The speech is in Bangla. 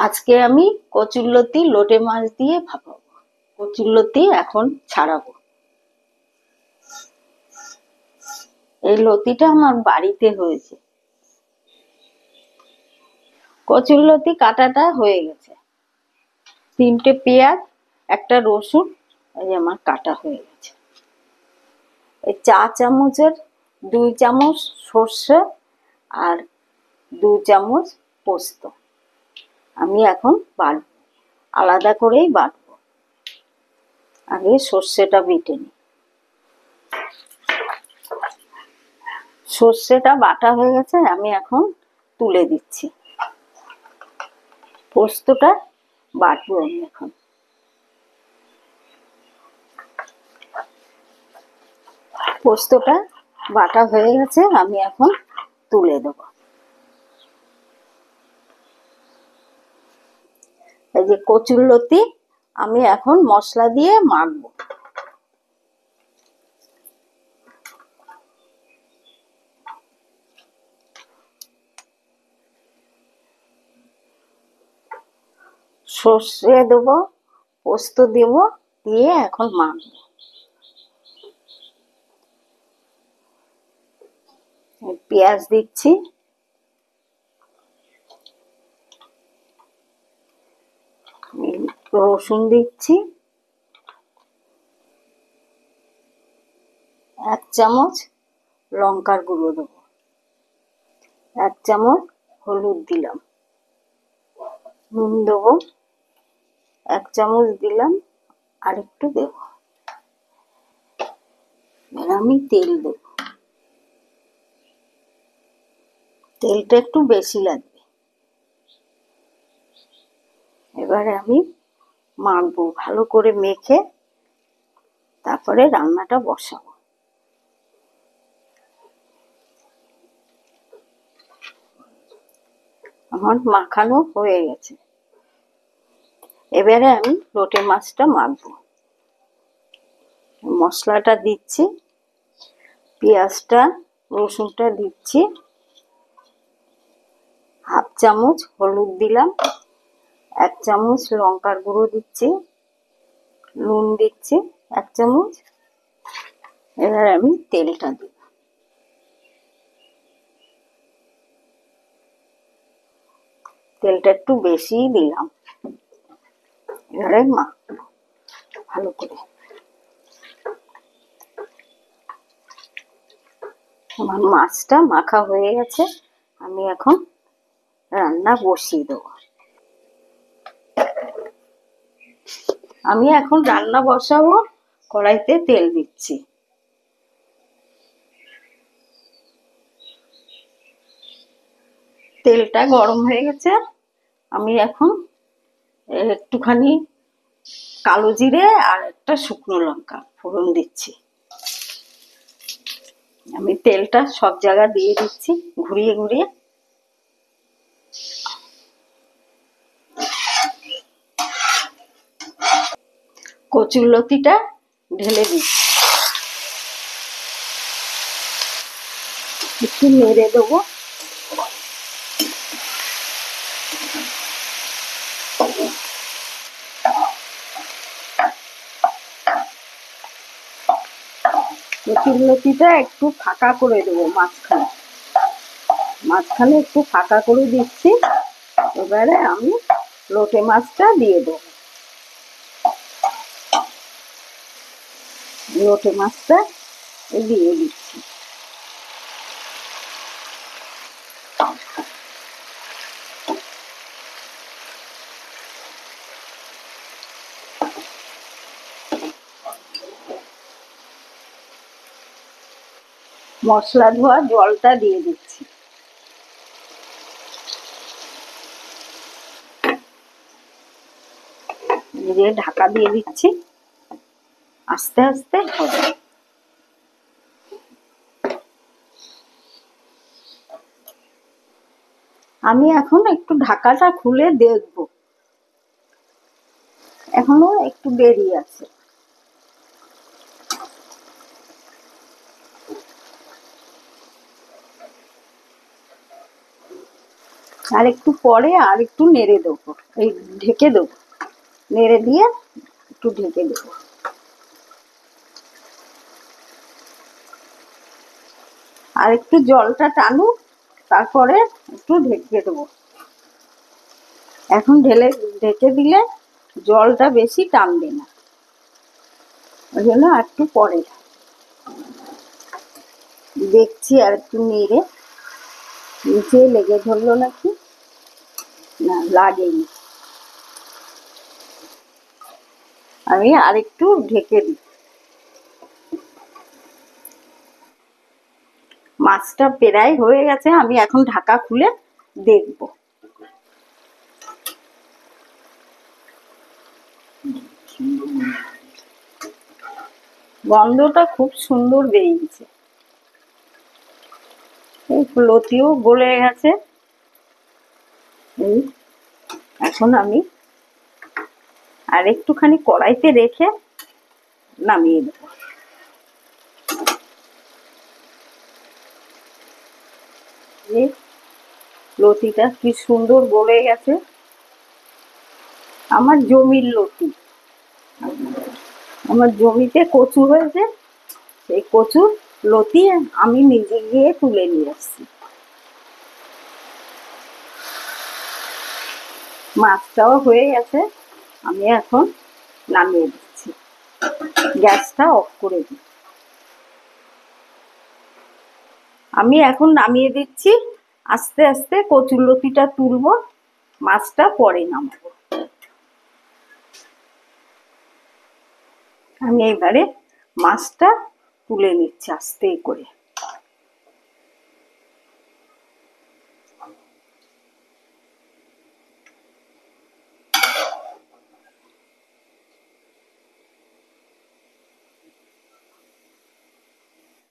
আজকে আমি কচুরলতি লোটে মাছ দিয়ে ভাপাবো। কচুরলতি এখন ছাড়াবো। এই লতিটা আমার বাড়িতে হয়েছে। কচুরলতি কাটাটা হয়ে গেছে। 3টে পেঁয়াজ, একটা রসুন এই আমার কাটা হয়ে গেছে। এই চা চামচের 2 চামচ সর্ষে আর 2 চামচ পোস্ত আমি এখন বাটবো, আলাদা করেই বাটবো। আগে সর্ষেটা বেটে নিই। সর্ষেটা বাটা হয়ে গেছে, আমি এখন তুলে দিচ্ছি। পোস্তটা বাটবো আমি এখন। পোস্তটা বাটা হয়ে গেছে, আমি এখন তুলে দেবো। এই যে কচুরলতি আমি এখন মশলা দিয়ে মাখবো। সর্ষে দেবো, পোস্ত দেবো, দিয়ে এখন মাখবো। পেঁয়াজ দিচ্ছি, রসুন দিচ্ছি, 1 চামচ লঙ্কার গুঁড়ো দেবো, 1 চামচ হলুদ দিলাম, নুন দেবো 1 চামচ দিলাম, আর একটু দেব। এবার আমি তেল দেব, তেলটা একটু বেশি লাগবে। এবারে আমি মাখবো, ভালো করে মেখে তারপরে রান্নাটা বসাবো। আমার মাখানো হয়ে গেছে। এবারে আমি লোটে মাছটা মাখবো। মশলাটা দিচ্ছি, পেঁয়াজটা রসুনটা দিচ্ছি, 1/2 চামচ হলুদ দিলাম, 1 চামচ লঙ্কার গুঁড়ো দিচ্ছি, নুন দিচ্ছি 1 চামচ। এবার আমি তেলটা দিব, তেলটা একটু বেশিই দিলাম। এবারে মাখবো ভালো করে। আমার মাছটা মাখা হয়ে গেছে, আমি এখন রান্না বসিয়ে দেবো। আমি এখন রান্না বসাবো, কড়াইতে তেল দিচ্ছি। তেলটা গরম হয়ে গেছে, আমি এখন একটুখানি কালো জিরে আর একটা শুকনো লঙ্কা ফোড়ন দিচ্ছি। আমি তেলটা সব জায়গায় দিয়ে দিচ্ছি, ঘুরিয়ে ঘুরিয়ে। কচুরলতিটা ঢেলে দিচ্ছি, একটু নেড়ে দেবো। কচুরলতিটা একটু ফাঁকা করে দেবো মাঝখানে, মাঝখানে একটু ফাঁকা করে দিচ্ছি। এবারে আমি লোটে মাছটা দিয়ে দেবো। লোটে মাছটা দিয়ে দিচ্ছি। মশলা ধোয়া জলটা দিয়ে দিচ্ছি। দিয়ে ঢাকা দিয়ে দিচ্ছি, আস্তে আস্তে হবে। আমি এখন একটু ঢাকাটা খুলে দেখব, এখনো একটু দেরি আছে। আর একটু পরে আর একটু নেড়ে দেবো, এই ঢেকে দেবো, নেড়ে দিয়ে একটু ঢেকে দেবো। আর একটু জলটা টানুক, তারপরে একটু ঢেকে দেবো। এখন ঢেকে দিলে জলটা বেশি টানবে না, ওই জন্য একটু পরে দেখছি। আর একটু নেড়ে, নিচে লেগে ধরলো নাকি, না লাগেনি। আমি আর একটু ঢেকে দিই। মাছটা প্রায় হয়ে গেছে, আমি এখন ঢাকা খুলে দেখবো। গন্ধটা খুব সুন্দর বেরিয়েছে, এই লতিও গলে গেছে। এই এখন আমি আর একটুখানি কড়াইতে রেখে নামিয়ে দেবো। এই লতিটা কি সুন্দর গলে গেছে, আমার জমির লতি। আমার জমিতে কচু হয়েছে, সেই কচুর লতি আমি নিজে গিয়ে তুলে নিয়ে এসছি। মাছটাও হয়ে গেছে, আমি এখন নামিয়ে দিচ্ছি, গ্যাসটা অফ করে দিই। আমি এখন নামিয়ে দিচ্ছি, আস্তে আস্তে কচুর লতিটা তুলবো, মাছটা পরে নামাবো। আমি এবারে মাছটা তুলে নিচ্ছি আস্তে করে।